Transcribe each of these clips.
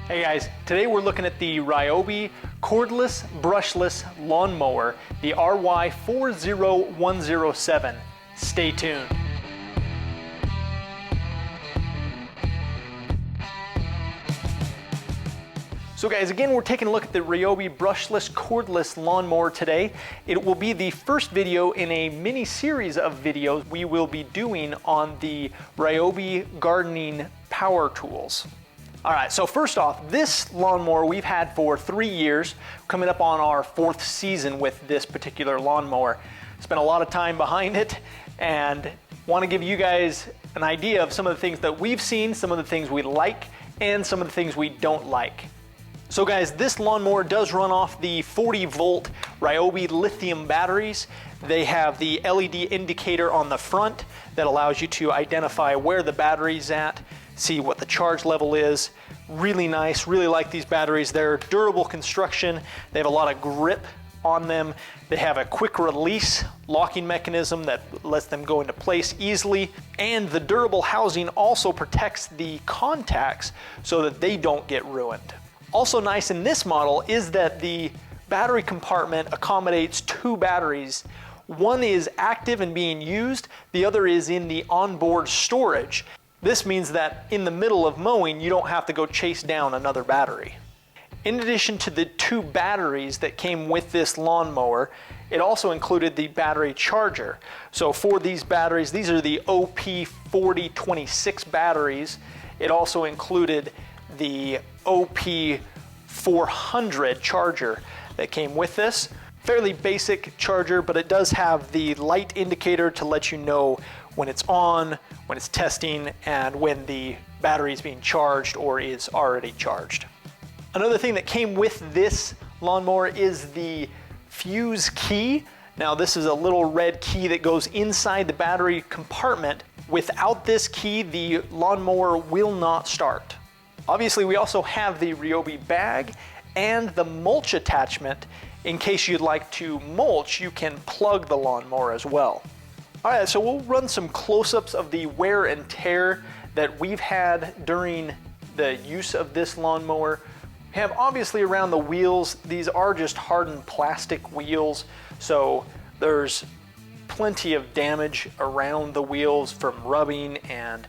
Hey guys, today we're looking at the Ryobi Cordless Brushless Lawnmower, the RY40107. Stay tuned. So guys, again, we're taking a look at the Ryobi Brushless Cordless Lawnmower today. It will be the first video in a mini series of videos we will be doing on the Ryobi gardening power tools. All right, so first off, this lawnmower we've had for 3 years, coming up on our 4th season with this particular lawnmower. Spent a lot of time behind it and want to give you guys an idea of some of the things that we've seen, some of the things we like, and some of the things we don't like. So guys, this lawnmower does run off the 40-volt Ryobi lithium batteries. They have the LED indicator on the front that allows you to identify where the battery's at, see what the charge level is. Really nice, really like these batteries. They're durable construction. They have a lot of grip on them. They have a quick release locking mechanism that lets them go into place easily. And the durable housing also protects the contacts so that they don't get ruined. Also nice in this model is that the battery compartment accommodates 2 batteries. One is active and being used, the other is in the onboard storage. This means that in the middle of mowing, you don't have to go chase down another battery. In addition to the 2 batteries that came with this lawnmower, it also included the battery charger. So for these batteries, these are the OP4026 batteries. It also included the OP400 charger that came with this. Fairly basic charger, but it does have the light indicator to let you know when it's on, when it's testing, and when the battery is being charged or is already charged. Another thing that came with this lawnmower is the fuse key. Now this is a little red key that goes inside the battery compartment. Without this key, the lawnmower will not start. Obviously, we also have the Ryobi bag and the mulch attachment. In case you'd like to mulch, you can plug the lawnmower as well. All right, so we'll run some close-ups of the wear and tear that we've had during the use of this lawnmower. We have obviously around the wheels, these are just hardened plastic wheels, so there's plenty of damage around the wheels from rubbing and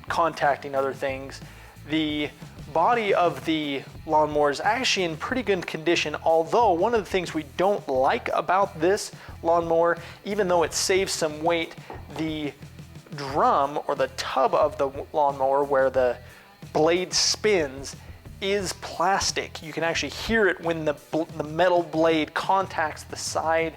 contacting other things. The body of the lawnmower is actually in pretty good condition, although one of the things we don't like about this lawnmower, even though it saves some weight, the drum or the tub of the lawnmower where the blade spins is plastic. You can actually hear it when the metal blade contacts the side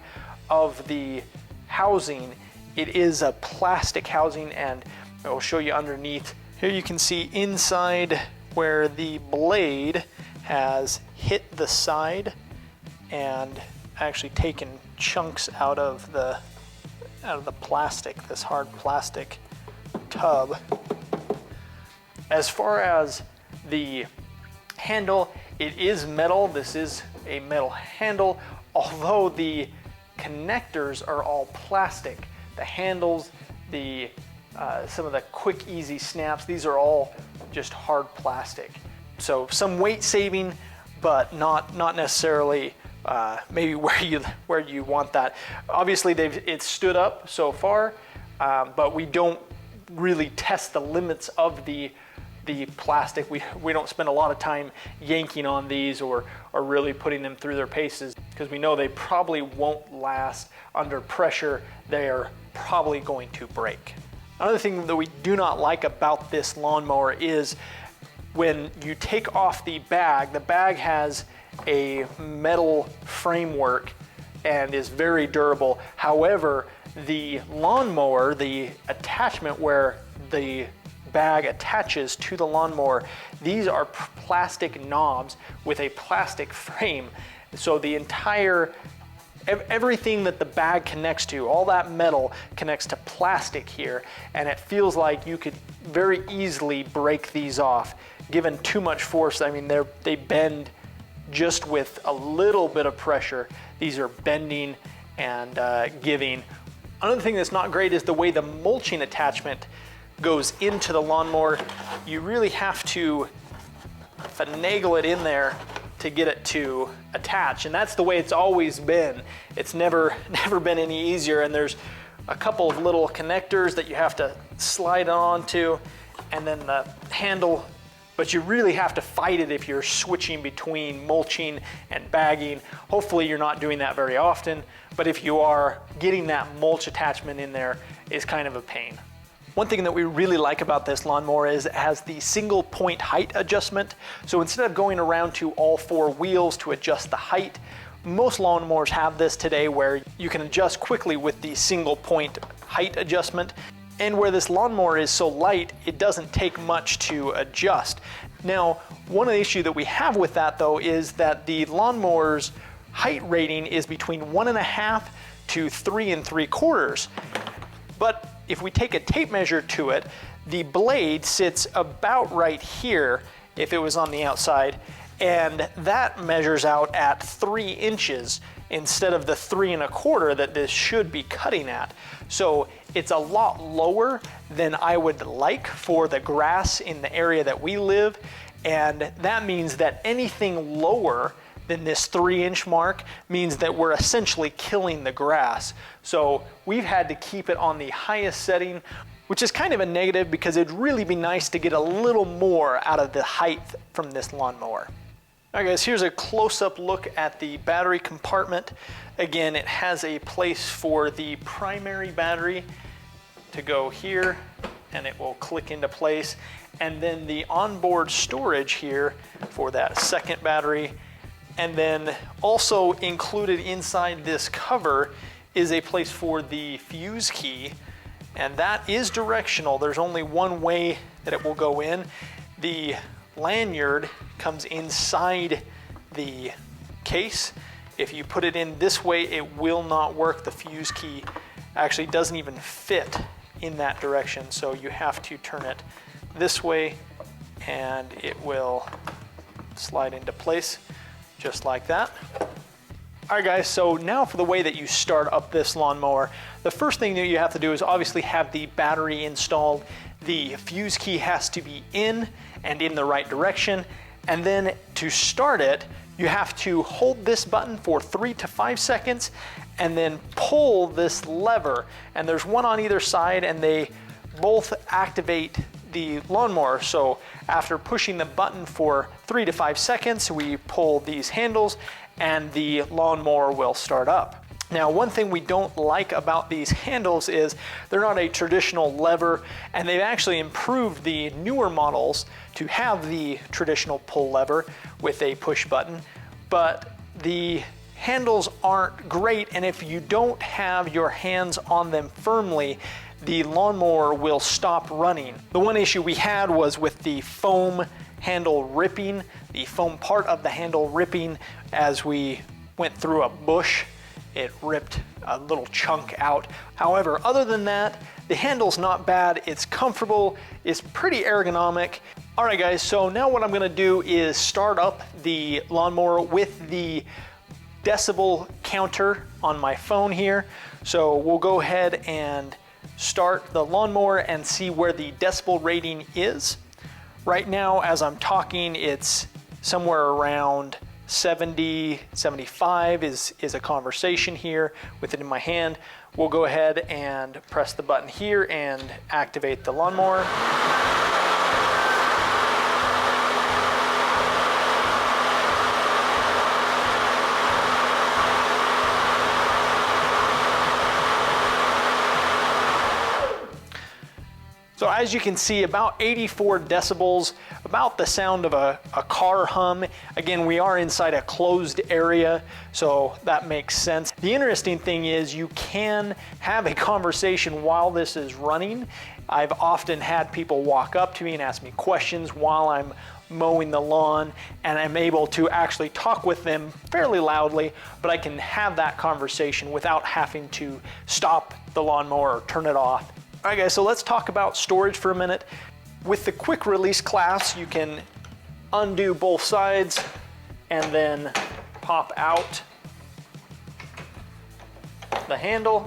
of the housing. It is a plastic housing, and I'll show you underneath. Here you can see inside where the blade has hit the side and actually taken chunks out of the plastic, this hard plastic tub. As far as the handle, it is metal. This is a metal handle, although the connectors are all plastic. The handles, some of the quick, easy snaps, these are all just hard plastic. So some weight saving, but not necessarily maybe where you want that. Obviously, it's stood up so far, but we don't really test the limits of the plastic. We don't spend a lot of time yanking on these or really putting them through their paces, because we know they probably won't last under pressure. They are probably going to break. Another thing that we do not like about this lawnmower is when you take off the bag has a metal framework and is very durable. However, the lawnmower, the attachment where the bag attaches to the lawnmower, these are plastic knobs with a plastic frame. So the entire everything that the bag connects to, all that metal connects to plastic here, and it feels like you could very easily break these off. Given too much force, I mean, they bend just with a little bit of pressure. These are bending and giving. Another thing that's not great is the way the mulching attachment goes into the lawnmower. You really have to finagle it in there to get it to attach. And that's the way it's always been. It's never been any easier. And there's a couple of little connectors that you have to slide onto, and then the handle. But you really have to fight it if you're switching between mulching and bagging. Hopefully you're not doing that very often, but if you are, getting that mulch attachment in there is kind of a pain. One thing that we really like about this lawnmower is it has the single point height adjustment. So instead of going around to all 4 wheels to adjust the height, most lawnmowers have this today where you can adjust quickly with the single point height adjustment. And where this lawnmower is so light, it doesn't take much to adjust. Now, one issue that we have with that though is that the lawnmower's height rating is between 1.5 to 3 3/4. But if we take a tape measure to it, the blade sits about right here if it was on the outside, and that measures out at 3 inches instead of the 3 1/4 that this should be cutting at. So it's a lot lower than I would like for the grass in the area that we live. And that means that anything lower than this 3-inch mark means that we're essentially killing the grass. So we've had to keep it on the highest setting, which is kind of a negative because it'd really be nice to get a little more out of the height from this lawnmower. All right guys, here's a close-up look at the battery compartment. Again, it has a place for the primary battery to go here, and it will click into place. And then the onboard storage here for that second battery. And then also included inside this cover is a place for the fuse key, and that is directional. There's only one way that it will go in. The lanyard comes inside the case. If you put it in this way, it will not work. The fuse key actually doesn't even fit in that direction, so you have to turn it this way and it will slide into place just like that. All right guys, so now for the way that you start up this lawnmower. The first thing that you have to do is obviously have the battery installed. The fuse key has to be in and in the right direction. And then to start it, you have to hold this button for 3 to 5 seconds and then pull this lever. And there's one on either side and they both activate the lawnmower. So after pushing the button for 3 to 5 seconds, we pull these handles and the lawnmower will start up. Now, one thing we don't like about these handles is they're not a traditional lever, and they've actually improved the newer models to have the traditional pull lever with a push button, but the handles aren't great, and if you don't have your hands on them firmly, the lawnmower will stop running. The one issue we had was with the foam handle ripping, the foam part of the handle ripping as we went through a bush. It ripped a little chunk out. However, other than that, the handle's not bad. It's comfortable, it's pretty ergonomic. All right guys, so now what I'm gonna do is start up the lawnmower with the Decible Counter on my phone here. So we'll go ahead and start the lawnmower and see where the decibel rating is. Right now, as I'm talking, it's somewhere around 70, 75 is a conversation here with it in my hand. We'll go ahead and press the button here and activate the lawnmower. So as you can see, about 84 decibels, about the sound of a car hum. Again, we are inside a closed area, so that makes sense. The interesting thing is you can have a conversation while this is running. I've often had people walk up to me and ask me questions while I'm mowing the lawn, and I'm able to actually talk with them fairly loudly, but I can have that conversation without having to stop the lawnmower or turn it off. All right guys, so let's talk about storage for a minute. With the quick release clasp, you can undo both sides and then pop out the handle.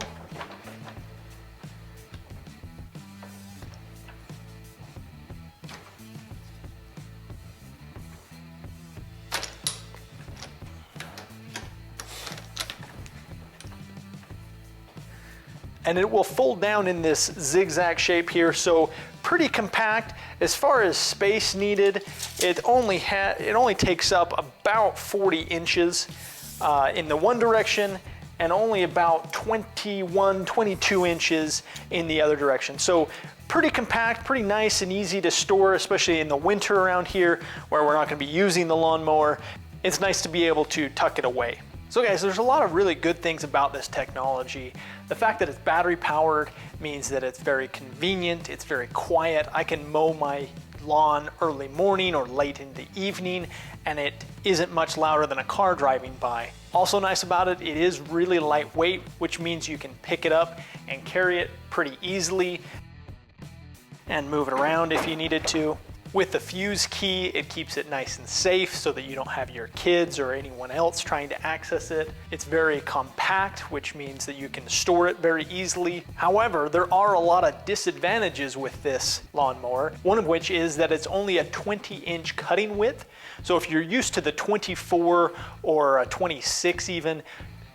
and it will fold down in this zigzag shape here, so pretty compact. As far as space needed, it only takes up about 40 inches in the one direction, and only about 21, 22 inches in the other direction. So pretty compact, pretty nice and easy to store, especially in the winter around here where we're not gonna be using the lawnmower. It's nice to be able to tuck it away. So guys, there's a lot of really good things about this technology. The fact that it's battery powered means that it's very convenient, it's very quiet. I can mow my lawn early morning or late in the evening, and it isn't much louder than a car driving by. Also nice about it, it is really lightweight, which means you can pick it up and carry it pretty easily and move it around if you needed to. With the fuse key, it keeps it nice and safe so that you don't have your kids or anyone else trying to access it. It's very compact, which means that you can store it very easily. However, there are a lot of disadvantages with this lawnmower, one of which is that it's only a 20-inch cutting width. So if you're used to the 24 or a 26 even,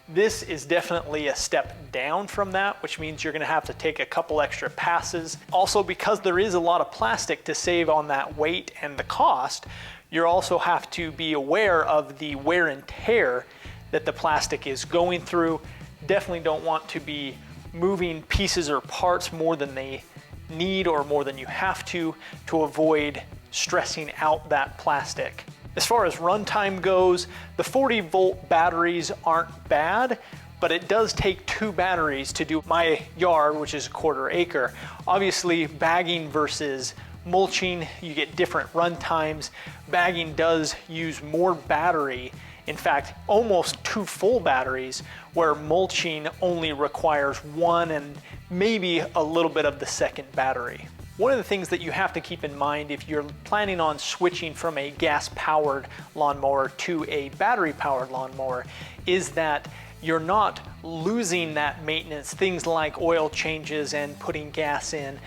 this is definitely a step down from that, which means you're gonna have to take a couple extra passes. Also, because there is a lot of plastic to save on that weight and the cost, you also have to be aware of the wear and tear that the plastic is going through. Definitely don't want to be moving pieces or parts more than they need or more than you have to avoid stressing out that plastic. As far as runtime goes, the 40-volt batteries aren't bad, but it does take 2 batteries to do my yard, which is a 1/4 acre. Obviously, bagging versus mulching, you get different run times. Bagging does use more battery, in fact, almost 2 full batteries, where mulching only requires 1 and maybe a little bit of the second battery. One of the things that you have to keep in mind if you're planning on switching from a gas-powered lawnmower to a battery-powered lawnmower is that you're not losing that maintenance, things like oil changes and putting gas in.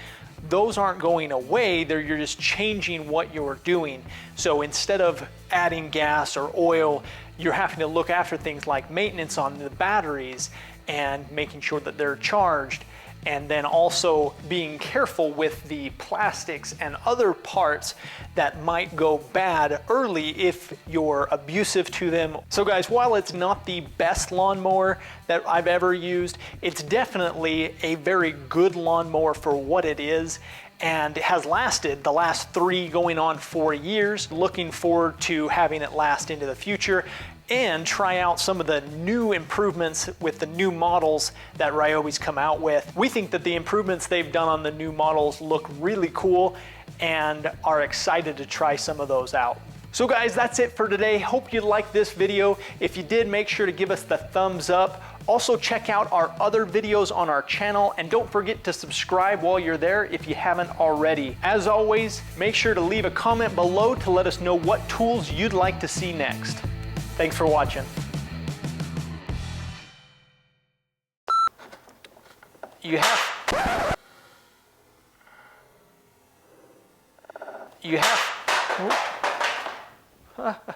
Those aren't going away, you're just changing what you're doing. So instead of adding gas or oil, you're having to look after things like maintenance on the batteries and making sure that they're charged, and then also being careful with the plastics and other parts that might go bad early if you're abusive to them. So guys, while it's not the best lawnmower that I've ever used, it's definitely a very good lawnmower for what it is, and it has lasted the last 3 going on 4 years. Looking forward to having it last into the future and try out some of the new improvements with the new models that Ryobi's come out with. We think that the improvements they've done on the new models look really cool and are excited to try some of those out. So guys, that's it for today. Hope you liked this video. If you did, make sure to give us the thumbs up. Also check out our other videos on our channel, and don't forget to subscribe while you're there if you haven't already. As always, make sure to leave a comment below to let us know what tools you'd like to see next. Thanks for watching. You have